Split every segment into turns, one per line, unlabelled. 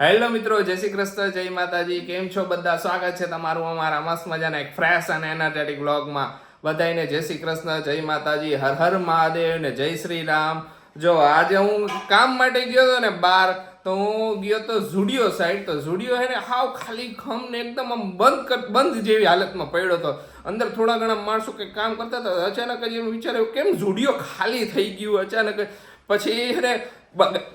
Hello મિત્રો, જય શ્રી કૃષ્ણ, જય માતાજી. કેમ છો બધા? સ્વાગત છે તમારું અમારા મસ્ત મજાના એક ફ્રેશ અને એનર્જેટિક વ્લોગમાં. બધાને જય શ્રી કૃષ્ણ, જય માતાજી, હર હર મહાદેવ ને જય શ્રી રામ. જો આજે હું કામ માટે ગયો હતો ને બહાર, તો હું ગયો તો ઝુડિયો સાઈડ. તો ઝુડિયો હે ને હાવ ખાલી ખમ ને એકદમ આમ બંધ જેવી હાલતમાં પડ્યો હતો. અંદર થોડા ઘણા માણસો કંઈક કામ કરતા હતા. અચાનક જ એમ વિચાર્યું કેમ ઝુડિયો ખાલી થઈ ગયું અચાનક. પછી એને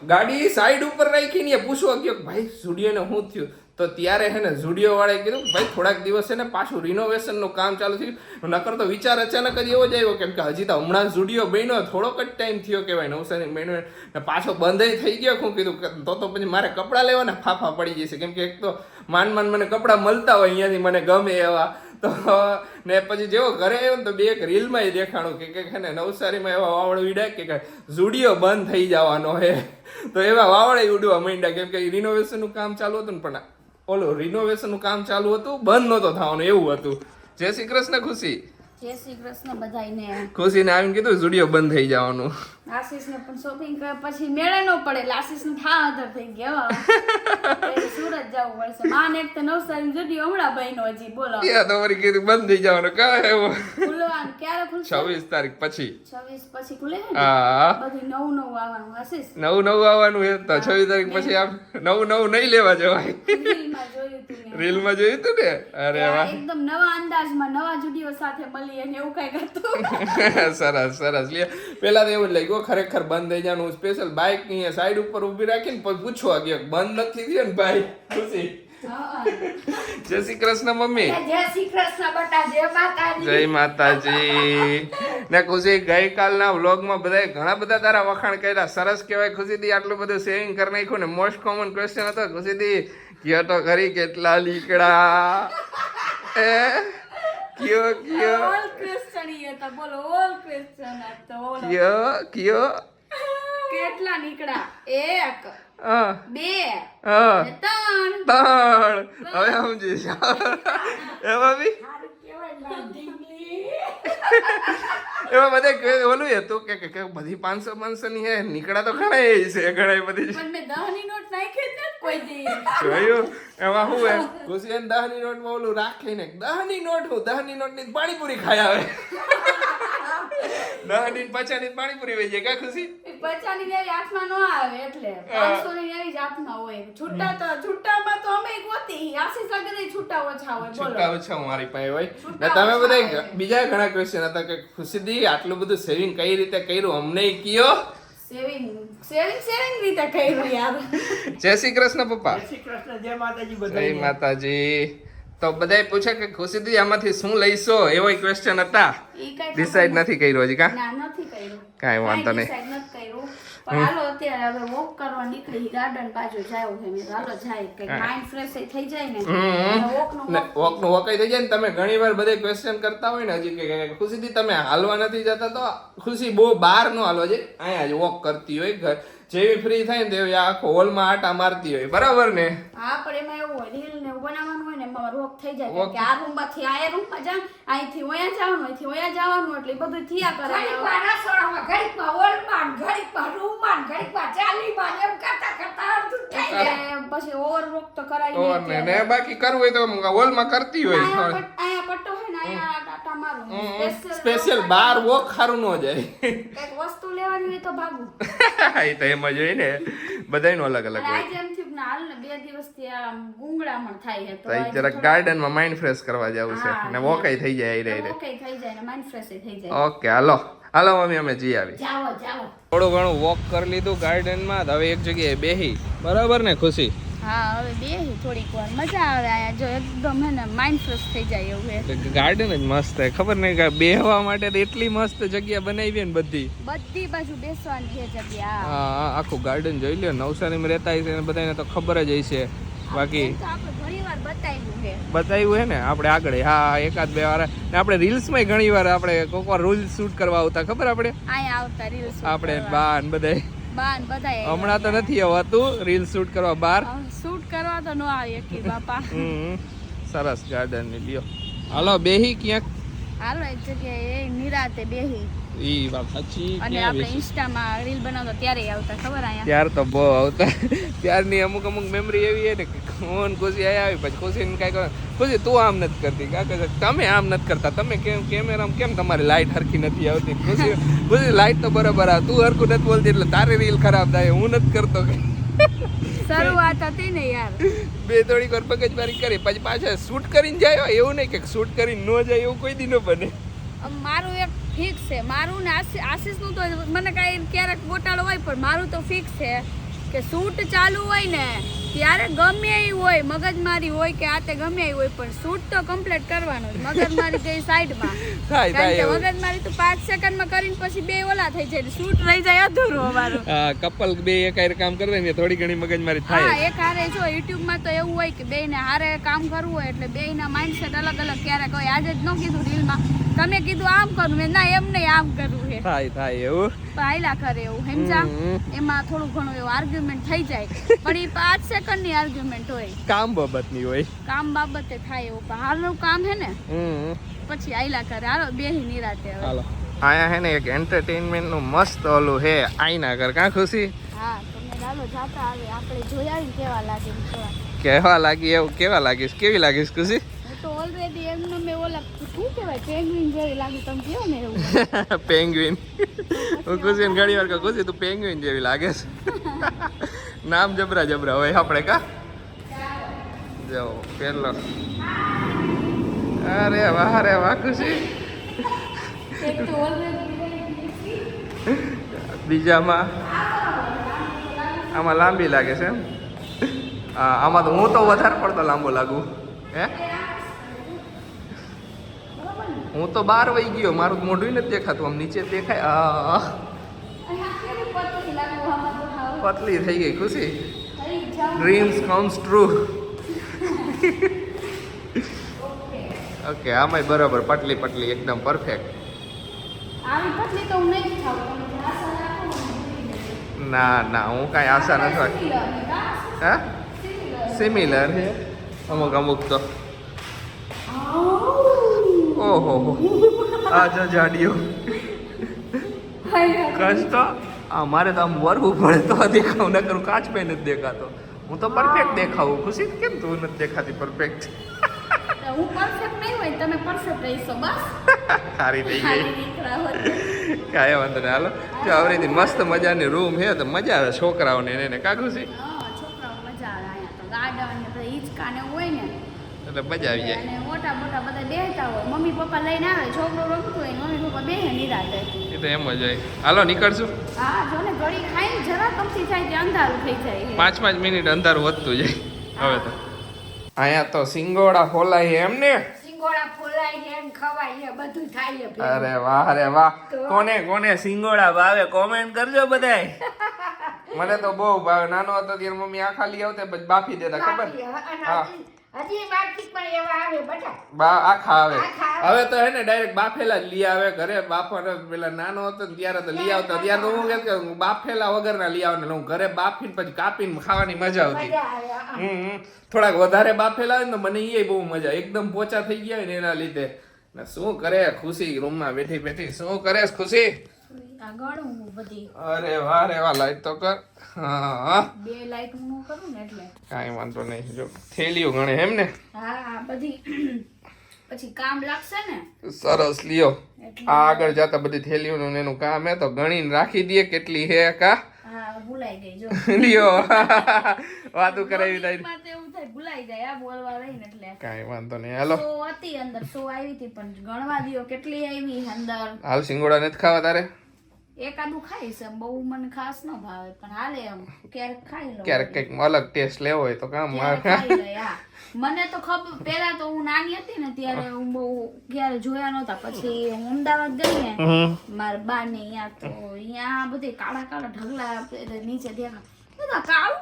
ગાડી સાઈડ ઉપર રાખીને પૂછવા ગયો કે ભાઈ ઝુડિયોને શું થયું. તો ત્યારે હે ને ઝુડિયો વાળાએ કીધું ભાઈ થોડાક દિવસ છે ને પાછું રિનોવેશનનું કામ ચાલુ થયું. નકર તો વિચાર અચાનક જ એવો જ આવ્યો કેમ કે હજી તો હમણાં ઝુડિયો બન્યો થોડોક જ ટાઈમ થયો કહેવાય, નવસારી બન્યો ને પાછો બંધ થઈ ગયો. શું કીધું તો પછી મારે કપડાં લેવાના ફાફા પડી જશે કેમ કે એક તો માંડ મને કપડાં મળતા હોય અહીંયાથી મને ગમે એવા. તો ને પછી જેવો ઘરે આવ્યો ને તો બે એક રીલમાં દેખાણું કે ને નવસારીમાં એવા વાવડ ઉડ્યા કે ઝુડિયો બંધ થઈ જવાનો હે. તો એવા વાવડે ઉડવા માંડ્યા કેમ કે રિનોવેશનનું કામ ચાલુ હતું ને, પણ ઓલું રિનોવેશનનું કામ ચાલુ હતું, બંધ નહોતો થવાનું એવું હતું. જય શ્રી કૃષ્ણ ખુશી.
જય શ્રી કૃષ્ણ બધાયને.
ખુશીને આવીને કીધું ઝુડિયો બંધ થઈ જવાનું.
આશીષને પણ શોપિંગ કરે પછી મેળે ન પડે એટલે આશીષને થા અધર થઈ ગયા. સુરત જવું પડશે. માને એક તો નવસારી ઝુડિયો હમણાં બન્યો હજી બોલો.
યા તમારી કીધું બંધ થઈ જવાનું કાંઈ એવો.
ખુલવાનું ક્યારે ખુલશે?
26 તારીખ પછી.
26 પછી ખુલે ને?
હા
બધું નવું આવવાનું આશીષ.
નવું આવવાનું હે તો 26 તારીખ પછી આમ નવું નહીં લેવા જવાય.
રીલમાં જોયું તું ને.
રીલમાં જોયું તું ને? અરે વાહ,
એકદમ નવા અંદાજમાં નવા ઝુડિયો સાથે મળી અને એવું કઈ હતું.
સરસ લે. પેલા તો એવું જ લાગ્યું ખરેખર બંધ થઈ જવાનું. સ્પેશિયલ બાઇક અહીંયા સાઈડ ઉપર ઊભી રાખીને પછી પૂછવા ગયો બંધ નથી થયો ને ભાઈ. ખુશી જય શ્રી કૃષ્ણ મમ્મી.
જય શ્રી કૃષ્ણ બટા. જય માતાજી.
જય માતાજી. ને ખુશી ગઈકાલના વ્લોગમાં બધાએ ઘણા બધા તારા વખાણ કર્યા. સરસ કહેવાય ખુશી દી, આટલું બધું સેવિંગ કરી નાખ્યું ને. મોસ્ટ કોમન ક્વેશ્ચન હતો ખુશી દી કયો તો ખરી કેટલા લીકડા કયો
ઓલ ક્વેશ્ચન ઈ હતા બોલો. ઓલ ક્વેશ્ચન હતો ઓલ.
કયો
કેટલા નીકળ્યા? 1 2
હા
3.
હવે સમજી એમાં બી એમાં બધા ઓલું હતું કે બધી 500 ની હે નીકળા તો ઘણા એ છે ઘણા બધી.
પણ મેં 10 ની નોટ નાખી જ નથી કોઈ દી.
જોયું એમાં શું હે ખુશી 10 ની નોટ માં ઓલું રાખીને 10 ની નોટ ની પાણીપુરી ખાઈ આવે. 10 ની 50 ની પાણીપુરી વહી જાય કા ખુશી?
50 ની એવી હાથમાં ન આવે એટલે 500 ની એવી જ હાથમાં હોય. છૂટામાં તો અમે ગોતી આશીષ લાગે છૂટા ઓછા હોય બોલો.
છૂટા ઓછા મારી પાસે હોય. ને તમે બધા બીજા ઘણા ક્વેશ્ચન હતા કે ખુશીદી આટલું બધું સેવિંગ કઈ રીતે કર્યું અમને કયો.
સેવિંગ રીતે કર્યું યાર.
જય શ્રી કૃષ્ણ પપ્પા.
જય શ્રી કૃષ્ણ, જય માતાજી
જય
બધાને.
માતાજી. તો બધાય પૂછે કે ખુશીદી આમાંથી શું લઈશો એવા ક્વેશ્ચન હતા.
ઈ કઈ
ડિસાઈડ નથી કર્યું હજી કા?
ના નથી કર્યું.
કાંઈ વાંધો નહીં.
decide નથી કર્યું. પણ હાલો અત્યારે હવે વોક કરવા નીકળી ગાર્ડન બાજુ જાવ છે. મેં હાલો જાય કે માઇન્ડ ફ્રેશ થઈ જાય ને.
વોકનું વોકાઈ થઈ જાય ને. તમે ઘણી વાર બધે ક્વેશ્ચન કરતા હોય ને હજી કે ખુશીદી તમે હાલવા નથી જતા, તો ખુશી બહુ બહાર નો હાલવા જાય, અહીંયા જ વોક કરતી હોય. ઘર જેવી ફ્રી થાય ને તેવી આખો હોલમાં આટા મારતી હોય. બરાબર ને?
હા પણ એમાં એવું હોય રીલ ને બનાવવાનું હોય ને એમાં રોક થઈ જાય કે આ રૂમ માંથી આ રૂમ માં જાવ, અહીંથી ઓયા જવાનું, અહીંથી ઓયા જવાનું, એટલે બધું થયા કરે.
ઘડીકમાં રસોડામાં, ઘડીકમાં હોલમાં, ઘડીકમાં રૂમમાં, ઘડીકમાં ચાલીમાં, એમ કરતા અડધું થઈ જાય.
એટલે પછી ઓવર રોક તો કરાય
ઓવર
નહીં.
ને બાકી કરવું હોય તો હોલમાં કરતી હોય.
અહીંયા પટ્ટો હોય ને અહીંયા ટાટા મારું.
સ્પેશિયલ બાર વોક ખારું ન જાય.
કઈક વસ્તુ લેવાની હોય તો ભાગું.
એ તો એમ જ હોય ને, બધાયનું અલગ અલગ
અને
હોય.
આજે એમ થયું ને હાલ ને 2 દિવસથી આ ગુંગળામણ થાય છે
તો જરાક ગાર્ડનમાં માઇન્ડ ફ્રેશ કરવા જવું છે ને વોકાઈ થઈ જાય રે.
ઓકે થઈ જાય ને માઇન્ડ ફ્રેશ થઈ જાય.
ઓકે હાલો મમ્મી અમે જઈ આવી.
જાઓ
થોડું ઘણું વોક કરી લીધું ગાર્ડનમાં. હવે એક જગ્યાએ બેહી. બરાબર ને ખુશી?
હા હવે બેહી થોડીક વાર મજા આવે. આયા જો એકદમ હે ને માઇન્ડ ફ્રેશ થઈ જાય એવું છે.
ગાર્ડન જ મસ્ત છે. ખબર નહીં કે બેહવા માટે તો એટલી મસ્ત જગ્યા બનાવી ને
બધી બાજુ બેસવાની છે જગ્યા.
હા આખું ગાર્ડન જોઈ લ્યો. નવસારીમાં રહેતા હશે ને બધાને તો ખબર જ હશે. બાકી
તો આપણે ઘણીવાર બતાવ્યું છે.
બતાવ્યું હે ને આપણે આગળ. હા એકાદ બે વાર ને આપણે રીલ્સમાં ઘણી વાર આપણે કોઈક વાર રીલ શૂટ કરવા આવતા. ખબર આપણે
અહીંયા આવતા રીલ્સ
આપણે બાન બધાય.
બાન બધાય
હમણાં તો નથી આવતું રીલ શૂટ કરવા બહાર.
શૂટ કરવા તો ન આવી કે બાપા.
સરસ ગાર્ડન ની લ્યો. હાલો બેહી ક્યાંક.
હાલો એક જગ્યાએ નિરાતે બેહી.
ઈ વાત સાચી
અને આપણે ઇન્સ્ટામાં રીલ બનાવતા ત્યારે આવતા ખબર આયા
ત્યાર તો બહુ આવતા ત્યારની અમુક મેમરી એવી છે ને કે કોણ ખુશી આવી પછી ખુશીને કાંઈ કહે ખુશી તું આમ નથી કરતી કાકા તમે આમ નથી કરતા તમે કેમ કેમેરામાં કેમ તમારી લાઇટ હરખી નથી આવતી ખુશી લાઇટ તો બરાબર આવે તું હરખું નથી બોલતી એટલે તારી રીલ ખરાબ થાય હું નથી કરતો કે
શરૂઆત હતી ને યાર
બે થોડીક વાર પગજમારી કરી પછી પાછા શૂટ કરીને જાય એવું નહીં કે શૂટ કરીને ન જાય એવું કોઈ દી ન બને
મારું એક ફિક્સ છે મારું ને આશીષનું તો મને કાંઈ ક્યારેક ગોટાળો હોય પણ મારું તો ફિક્સ છે કે શૂટ ચાલુ હોય ને ત્યારે ગમે એ હોય મગજમારી હોય કે આ તે ગમે એ હોય પણ શૂટ તો કમ્પ્લીટ કરવાનું જ મગજમારી જઈ સાઈડમાં કારણ કે મગજમારી તો 5 સેકન્ડમાં કરીને પછી બે ઓલા થઈ જાય શૂટ રહી જાય અધૂરું અમારું
કપલ બે એકારે કામ કરે ને થોડી ઘણી મગજમારી થાય
હા એક હારે જો યુટ્યુબમાં તો એવું હોય કે બેયને હારે કામ કરવું હોય એટલે બેયના માઇન્ડસેટ અલગ અલગ ક્યારેક હોય આજે જ ન કીધું રીલમાં તમે કીધું આમ કરવું મેં ના એમ નહીં આમ કરવું છે
થાય એવું
પાયલા કરે એવું સમજા એમાં થોડું ઘણું એવું આર્ગ્યુમેન્ટ થઈ જાય પણ એ 5 સેકન્ડની આર્ગ્યુમેન્ટ હોય
કામ બાબતની હોય
કામ બાબતે થાય એવું પણ હાલનું કામ હે ને પછી આયલા કરે હાલો બેહી નિરાતે હવે
હાલો આયા હે ને એક એન્ટરટેનમેન્ટ નું મસ્ત ઓલું હે આઈના ઘર કા ખુશી
હા તમે ચાલો જાતા આવે આપણે જોઈ આવી કેવા લાગે
કેવા લાગી એવું કેવા લાગીશ કેવી લાગીશ ખુશી
હું તો ઓલરેડી એમને મેં ઓલા શું કહેવાય પેંગ્વિન જેવી લાગી તમે કહો ને એવું
પેંગ્વિન હું ખુશીને ઘણી વાર કહું ખુશી તું પેંગ્વિન જેવી લાગે છે નામ જબરા જબરા હોય આપણે કા જો પેલો અરે વાહ ખુશી
એક તો ઓલરેડી
બીજામાં આમાં લાંબી લાગે છે એમ આમાં તો હું તો વધારે પડતો લાંબો લાગુ હે હું તો 12 વહી ગયો મારું મોઢું નથી દેખાતું આમ નીચે દેખાય પતલી થઈ ગઈ ખુશી ડ્રીમ્સ કમ્સ ટ્રુ ઓકે આમાંય બરાબર પટલી એકદમ પરફેક્ટ
આવી પતલી તો હું નહીં ખાવ તમે આશા રાખો
ના હું કાંઈ આશા નથી રાખી હા સિમિલર છે અમુક તો ઓહો આ જો જાડિયો કષ્ટ મારે તો આમ વરવું પડે તો દેખાવ ન કરું કાચ પે નથી દેખાતો હું તો પરફેક્ટ દેખાવું ખુશી કેમ તું નથી દેખાતી પરફેક્ટ
હું પરફેક્ટ નહીં હોય તમે પરફેક્ટ રહીશો બસ
સારી થઈ
ખાલી
ગઈ
દીકરા હોય
કાંઈ વાંધો નહીં હાલો જો આવડી મસ્ત મજાની રૂમ છે તો મજા આવે છોકરાઓને એને કા ખુશી
છોકરાઓ મજા આવે અહીંયા તો ગાર્ડન ને બધા હિંચકા ને હોય ને
એટલે મજા આવી જાય
અને મોટા બધા બેહતા હોય મમ્મી પપ્પા લઈને આવે છોકરો રમતું હોય મમ્મી પપ્પા બેહે નિરાતે
એ તો એમ જ હોય હાલો નીકળશું
હા જો ને ઘડી ખાઈને જરા કમથી થાય કે અંધારું થઈ જાય
5 મિનિટ અંધારું વધતું જાય હવે તો અહીંયા તો સિંગોડા ફોલાય એમ ને
સિંગોડા ફોલાય છે એમ ખવાય છે બધું થાય છે
અરે વાહ કોને સિંગોડા ભાવે કોમેન્ટ કરજો બધાય મને તો બહુ ભાવે નાનો હતો ત્યારે મમ્મી આ ખાલી આવતે પછી બાફી દેતા ખબર હા
હજી માર્કેટમાં એવા આવે બધા
આખા આવે હવે તો હે ને ડાયરેક્ટ બાફેલા જ લઈ આવે ઘરે બાફવા પેલા નાનો હતો ને ત્યારે તો લઈ આવતો ત્યારે તો હું કે બાફેલા વગરના લઈ આવે ને હું ઘરે બાફીને પછી કાપીને ખાવાની મજા આવતી થોડાક વધારે બાફેલા હોય ને તો મને એ બહુ મજા એકદમ પોચા થઈ ગયા હોય ને એના લીધે ને શું કરે ખુશી રૂમમાં બેઠી શું કરે ખુશી
આગળ હું બધી
અરે વાહ લાઈટ તો કર હા
2 લાઈટ હું કરું ને એટલે
કાંઈ વાંધો નહીં જો થેલીઓ ગણે એમ ને
હા બધી પછી કામ લાગશે ને
સરસ લ્યો આ આગળ જતા બધી થેલીઓનું એનું કામ હે તો ગણીને રાખી દઈએ કેટલી હે કા
હા ભૂલાઈ ગઈ જો
લ્યો વાતું કરાવી તારી
માં એવું થાય ભૂલાઈ જાય આ બોલવા રહીને એટલે
કાંઈ વાંધો નહીં હાલો
100 હતી અંદર 100 આવી હતી પણ ગણવા દ્યો કેટલી આવી અંદર
હાલ સિંગોડા નથી ખાવા તારે
એકાદું ખાઈશ એમ બહુ મને ખાસ ન ભાવે પણ હાલે એમ ક્યારેક ખાઈ લઉં
ક્યારેક કંઈક અલગ ટેસ્ટ લેવો હોય તો કામ
ક્યારેક ખાઈ લઈએ, હા. મને તો ખબર પેલા તો હું નાની હતી ને ત્યારે હું બહુ ક્યારે જોયા નહોતા પછી હું અમદાવાદ ગઈ ને મારા બા ને અહીંયા તો અહીંયા બધી કાળા ઢગલા નીચે દેખા કાળું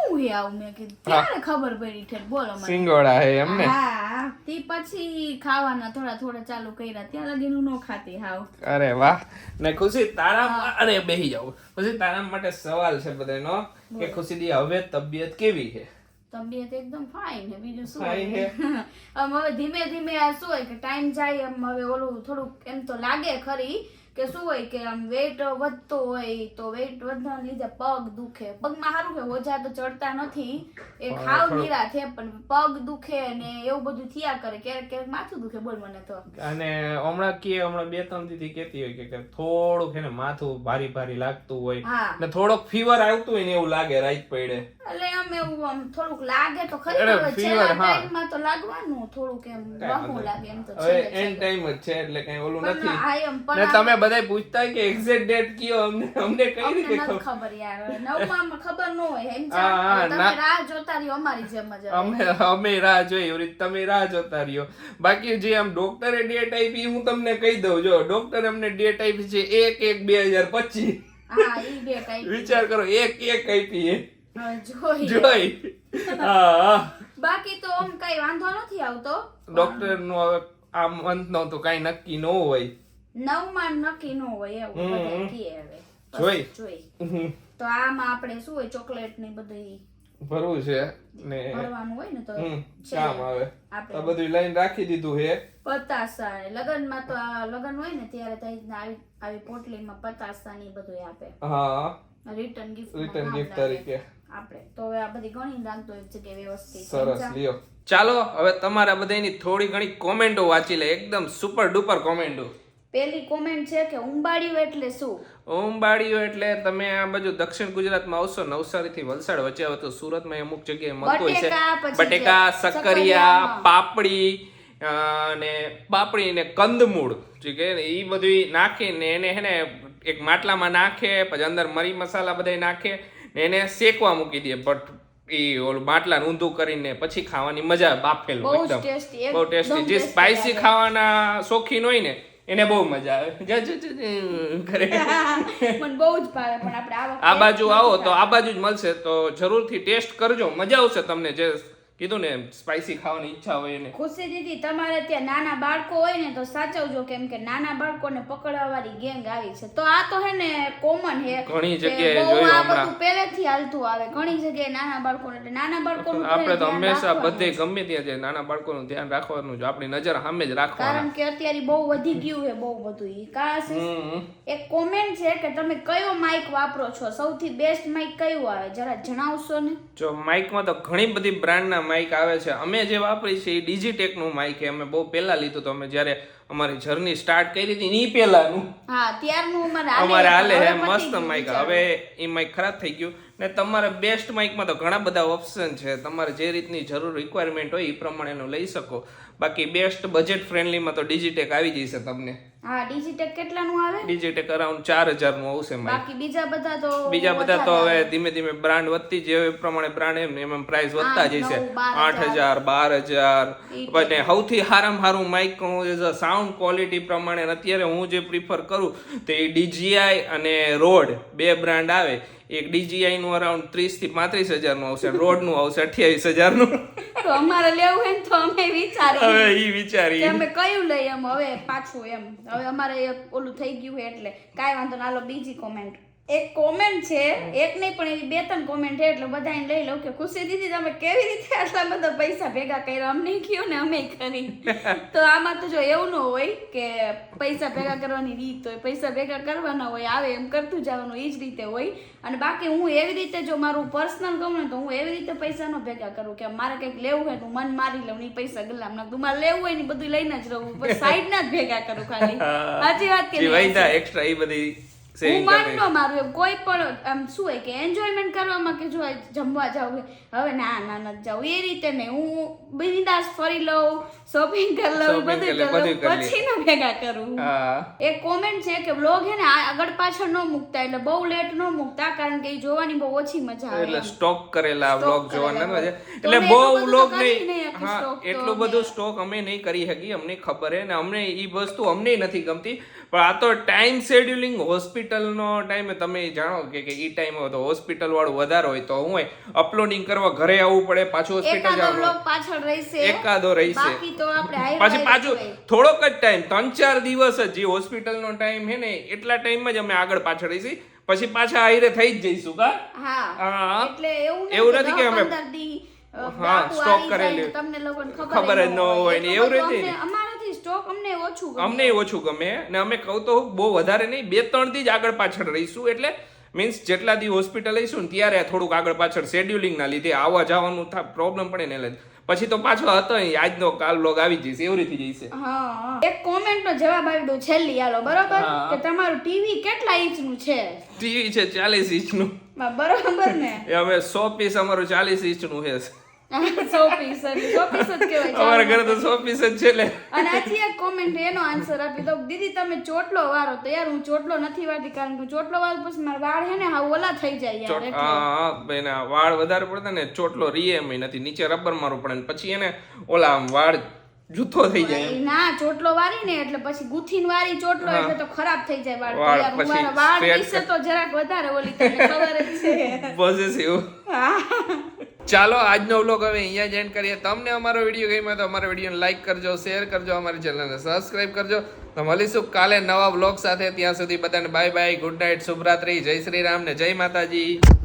હું આવું મેં કીધું ત્યારે ખબર પડી ઠેર બોલો મને
સિંગોડા હે એમ ને
હા તે પછી ખાવાના થોડા ચાલુ કર્યા ત્યાં લગી હું ન ખાતી હાવ
અરે વાહ ને ખુશી તારા અરે બેહી જાવ ખુશી તારા માટે સવાલ છે બધાનો કે ખુશી દી હવે તબિયત કેવી છે
તબિયત એકદમ ફાઇન છે બીજું શું
Fine છે.
હવે ધીમે ધીમે આ શું હોય કે ટાઈમ જાય એમ હવે ઓલું થોડુંક એમ તો લાગે ખરી કે શું હોય કે આમ વેઇટ વધતો હોય તો વેઇટ વધવાના લીધે પગ દુખે. પગમાં સારું કે ઓજા તો ચડતા નથી, એ ખાવ નીરા છે પણ પગ દુખે ને એવું બધું થયા કરે. ક્યારેક ક્યારેક માથું દુખે. બોલ મને તો.
અને હમણાં 2-3 દીથી કેતી હોય કે થોડુંક એને માથું ભારી ભારી લાગતું હોય
હા.
ને થોડોક ફીવર આવતું હોય ને એવું લાગે રાત પડે.
એટલે આમ એવું આમ થોડુંક લાગે તો ખરી,
અરે,
હવે
fever,
છેલ્લા
હા.
ટાઈમમાં તો લાગવાનું થોડુંક એમ બહુ લાગે એમ તો
હવે
છેલ્લે
એન્ડ ટાઈમ જ છે એટલે કઈ ઓલું
પણ
નથી.
હા એમ
ને
પણ
તમે બધાય પૂછતા હોય કે એક્ઝેક્ટ ડેટ કયો, અમને કઈ
અમને
રીતે
નથી
ખબર?
ખબર યાર. નવમાં ખબર ન હોય એમ
હા, હા,
તમે
ના.
રાહ જોતા રહ્યો અમારી જેમ જ હવે.
અમે રાહ જોઈ એવી રીતે તમે રાહ જોતા રહ્યો. બાકી જે આમ ડોક્ટરે ડેટ આપી હું તમને કહી દઉં. જો ડોક્ટરે અમને ડેટ આપી છે 1/1/2025.
હા ઈ ડેટ આવી.
વિચાર કરો 1/1 આપી એ.
હવે
જોઈ. હા,
બાકી તો આમ કઈ વાંધો નથી આવતો.
ડોક્ટર નું હવે આ મંથ નો તો કઈ નક્કી ન હોય.
નવમાં નક્કી ન હોય એવું બધા કહે હવે. બસ
જોઈ.
જોઈ. તો આમાં આપણે શું હોય ચોકલેટ ને બધું
ભરવું છે ને
ભરવાનું હોય ને તો
કામ આવે.
આપણે
આ બધું લાઈન રાખી દીધું હે.
પતાસા લગનમાં તો આ લગન હોય ને ત્યારે તો આવી પોટલીમાં પતાસા ને બધું આપે.
હા,
રિટર્ન ગિફ્ટ
તરીકે
આપણે તો હવે આ બધી ઘણી રાખતો એક જગ્યાએ વ્યવસ્થિત.
સરસ લ્યો. ચાલો હવે તમારા બધાની થોડી ઘણી કોમેન્ટો વાંચી લે. એકદમ સુપર ડુપર કોમેન્ટો.
પેલી કોમેન્ટ છે કે ઉંબાડિયું એટલે શું?
ઉંબાડિયું એટલે તમે આ બાજુ દક્ષિણ ગુજરાતમાં આવશો નવસારી થી વલસાડ વચ્ચે આવે તો સુરતમાં અમુક જગ્યાએ મળતું હોય છે. બટેકા, સક્કરિયા, પાપડી અને પાપડી ને કંદમૂળ જે કે ને એ બધું નાખીને એને હે ને એક માટલામાં નાખે, પછી અંદર મરી મસાલા બધા નાખે ને એને શેકવા મૂકી દે. બટ ઈ ઓલું માટલાને ઊંધું કરીને પછી ખાવાની મજા. બાફેલું
બહુ
એકદમ
ટેસ્ટી,
બહુ ટેસ્ટી. જે સ્પાઇસી ખાવાના શોખીન હોય ને એને બહુ મજા આવે. કરે
મને બહુ જ ભાવે. પણ આપણે
આ બાજુ આવો તો આ બાજુ જ મળશે તો જરૂરથી ટેસ્ટ કરજો. મજા આવશે તમને. જે કીધું ને સ્પાઇસી ખાવાની ઈચ્છા હોય એને.
ખુશી દીદી તમારે ત્યાં નાના બાળકો હોય ને તો સાચવજો, કેમ કે નાના બાળકોને પકડવા વાળી ગેંગ આવી છે. તો આ તો હે ને કોમન હે,
ઘણી
કે
જગ્યાએ
બહુ
જોયું
આ
હમણાં.
બધું પહેલેથી હાલતું આવે ઘણી જગ્યાએ નાના બાળકોને. એટલે નાના બાળકોનું
આપણે તો
ધ્યાન
હંમેશા
રાખવાનું.
બધે ગમે ત્યાં જાય નાના બાળકોનું ધ્યાન રાખવાનું જ. આપણી નજર સામે જ રાખવાનું.
કારણ કે અત્યારે બહુ વધી ગયું છે બહુ બધું. ઈ કારણ એક કોમેન્ટ છે કે તમે કયો માઇક વાપરો છો, સૌથી બેસ્ટ માઇક કયું આવે જરા જણાવશો ને?
જો માઇકમાં તો ઘણી બધી બ્રાન્ડના માઇક આવે છે. અમે જે વાપરી છે એ ડિજિટેક નું માઇક છે. અમે બહુ પહેલા લીધું તો અમે જ્યારે અમારી જર્ની સ્ટાર્ટ કરી હતી એ પહેલાનું
હા ત્યારનું
અમારે હાલે હે.
હવે પતી
મસ્ત
ગયું
માઇક.
બિચારું.
હવે એ માઇક ખરાબ થઈ ગયું ને તમારે બેસ્ટ માઇકમાં તો ઘણા બધા ઓપ્શન છે. તમારે જે રીતની જરૂર રિક્વાયરમેન્ટ હોય એ પ્રમાણે એનું લઈ શકો. બાકી બેસ્ટ બજેટ ફ્રેન્ડલીમાં તો ડિજિટેક આવી જશે તમને.
હા ડિજિટેક કેટલાનું આવે?
ડિજિટેક અરાઉન્ડ 4000 નું આવશે માઇક.
બાકી બીજા બધા તો
બીજા તો હવે ધીમે ધીમે બ્રાન્ડ વધતી જે પ્રમાણે બ્રાન્ડ એમ પ્રાઇસ વધતા જશે. 8000 12000 અને સૌથી સારામાં સારું માઇક સાઉન્ડ ક્વોલિટી પ્રમાણે અત્યારે હું જે પ્રિફર કરું તો એ DJI અને Rode બે બ્રાન્ડ આવે. એક DJI નું અરાઉન્ડ 30 થી 35000 નું આવશે, Rode નું આવશે 28000 નું.
તો અમારે લેવું હોય ને તો અમે વિચારીએ
હવે ઈ વિચારી
કે અમે કયું લઈએ એમ હવે પાછું એમ. હવે અમારે ઓલું થઈ ગયું છે એટલે કાંઈ વાંધો ના. હાલો બીજી કોમેન્ટ. એક કોમેન્ટ છે, એક નહીં પણ એવી 2-3 કોમેન્ટ છે એટલે બધાને લઈ લઉં કે ખુશી દીદી તમે કેવી રીતે આટલા બધા પૈસા ભેગા કર્યા, અમને કયો ને અમે કરી. તો આમાં તો જો એવું ન હોય કે પૈસા ભેગા કરવાની રીત હોય, પૈસા ભેગા કરવાના હોય, આવે એમ કરતું જવાનું એ જ રીતે હોય. અને બાકી હું એવી રીતે જો મારું પર્સનલ કહું ને તો હું એવી રીતે પૈસા ન ભેગા કરું કે મારે કંઈક લેવું હોય તો મન મારી લઉં ને પૈસા ગલામ નાખું. મારે લેવું હોય ને બધું લઈને જ રહું, પણ સાઈડ ના જ ભેગા કરું ખાલી. સાચી વાત કે
વૈદા એક્સ્ટ્રા એ બધી
હું માન નો મારું એમ કોઈ પણ આમ શું હોય કે એન્જોયમેન્ટ કરવામાં કે જો જમવા જાવ હવે ના નથી જાવ એ રીતે નહીં. હું બિંદાસ ફરી લઉં, શોપિંગ કરી લઉં, બધું કરી લઉં, પછી ન ભેગા કરું. એક કોમેન્ટ છે કે વ્લોગ હે ને આગળ પાછળ ન મૂકતા, એટલે બહુ લેટ ન મૂકતા કારણ કે એ જોવાની બહુ ઓછી મજા આવે.
એટલે સ્ટોક કરેલા વ્લોગ જોવાના મજા. એટલે બહુ વ્લોગ નહીં. હા એટલું બધું સ્ટોક અમે નહીં કરી શકીએ. અમને ખબર હે ને અમને ઈ વસ્તુ અમને નથી ગમતી. પણ આ તો ટાઈમ શેડ્યુલિંગ હોસ્પિટલનો ટાઈમે તમે જાણો કે ઈ ટાઈમ હોય તો હોસ્પિટલ વાળું વધારે હોય તો હું અપલોડિંગ કરવા ઘરે આવવું પડે, પાછું હોસ્પિટલ જવાનું,
પાછળ રહેશે
એકાદો રહેશે.
બાકી તો આપણે
પછી પાછું થોડોક જ ટાઈમ 3-4 દિવસ જ જે હોસ્પિટલનો ટાઈમ હે ને એટલા ટાઈમમાં જ અમે આગળ પાછળ રહીશું. પછી પાછા આયરે થઈ જ જઈશું.
હા એટલે
એવું નથી કે અમે
15 દી
સ્ટોક કરેલી
તમને લોકોને
ખબર જ ન હોય ને એવું રીતે
અમારાથી સ્ટોક અમને ઓછું ગમે.
અમને ઓછું ગમે ને અમે કહું તો બહુ વધારે નહીં 2-3 દી જ આગળ પાછળ રહીશું એટલે મીન્સ જેટલા દી હોસ્પિટલ રહીશું ને ત્યારે થોડુંક આગળ પાછળ શેડ્યુલિંગના લીધે આવવા જવાનું પ્રોબ્લેમ પડે ને એટલે પછી તો પાછો હતો અહીં, આજનો કાલ વ્લોગ આવી જશે એવી રીતે જઈશે.
હા એક કોમેન્ટ નો જવાબ આવી દઉં છેલ્લી હાલો બરોબર
હા.
કે તમારું ટીવી કેટલા ઇંચનું છે?
ટીવી છે 40 ઇંચનું.
બરોબર ને
એ અમે 100 પીસ અમારું 40 ઇંચનું છે.
100 પીસ જ કહેવાય.
અમારા ઘરે તો 100 પીસ જ છે લે.
અને હજી એક કોમેન્ટ એનો આન્સર આપી દઉં, દીદી તમે ચોટલો વારો. તો યાર હું ચોટલો નથી વારતી કારણ કે ચોટલો વાળું પછી મારા વાળ હે ને હા ઓલા થઈ જાય યાર એટલે.
હા ભાઈ ના વાળ વધારે પડતા ને ચોટલો રીએ એમ નથી, નીચે રબર મારવું પડે ને પછી એને ઓલા આમ વાળ જૂથો થઈ જાય એમ.
ના ચોટલો વારી ને એટલે પછી ગુથીન વારી ચોટલો એટલે તો ખરાબ થઈ જાય વાળ. તો
વાળ
યાર હું
પછી
મારા વાળ
straight
વિશે તો જરાક વધારે ઓલી તમને ખબર જ છે.
પોઝેસિવ. ચાલો આજનો વ્લોગ હવે અહીંયા જ એન્ડ કરીએ. તમને અમારો વિડીયો ગમ્યો તો અમારા વિડીયોને લાઈક કરજો, શેર કરજો, અમારી ચેનલને સબસ્ક્રાઇબ કરજો. તો મળીશું કાલે નવા વ્લોગ સાથે. ત્યાં સુધી બધાને બાય બાય, ગુડ નાઇટ, શુભરાત્રી, જય શ્રી રામ ને જય માતાજી.